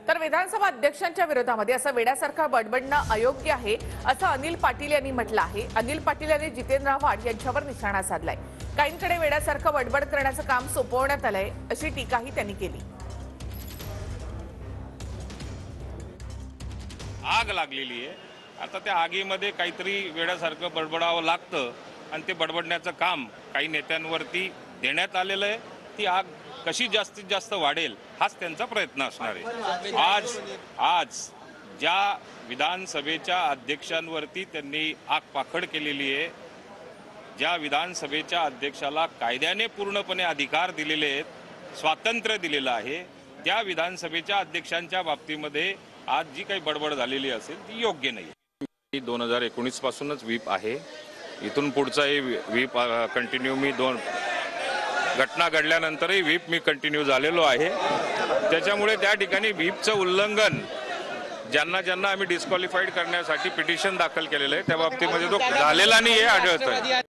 तर विधानसभा अध्यक्षांच्या विरोधामध्ये असं वेड्यासारखं बडबडणं अयोग्य आहे असं अनिल पाटील यांनी म्हटलं आहे। अनिल पाटील यांनी जितेंद्र आव्हाड यांच्यावर निशाणा साधलाय। काहींकडे वेड्यासारखं बडबड करण्याचं काम सोपवण्यात आलंय अशी टीकाही त्यांनी केली। आग लागलेली आहे, आता त्या आगीमध्ये काहीतरी वेड्यासारखं बडबडावं लागतं आणि ते बडबडण्याचं काम काही नेत्यांवरती देण्यात आलेलं आहे। ती आग कशी जास्तीत जास्त वाढेल हाच त्यांचा प्रयत्न असणार आहे। आज ज्या विधानसभेच्या अध्यक्षांवरती त्यांनी आगपाखड केलेली आहे, ज्या विधानसभेच्या अध्यक्षाला कायद्याने पूर्णपणे अधिकार दिलेले आहेत, स्वातंत्र्य दिलेलं आहे, त्या विधानसभेच्या अध्यक्षांच्या बाबतीमध्ये आज जी काही बडबड झालेली असेल ती योग्य नाही। 2019 पासूनच व्हीप आहे, इथून पुढचाही व्हीप कंटिन्यू मी घटना घडल्यानंतरही व्हीप मी कंटिन्यू झालेलो आहे। त्याच्यामुळे त्या ठिकाणी व्हीपचं उल्लंघन ज्यांना आम्ही डिस्क्वालिफाईड करण्यासाठी पिटिशन दाखल केलेलं आहे त्या बाबतीमध्ये तो झालेला नाही हे आढळतं।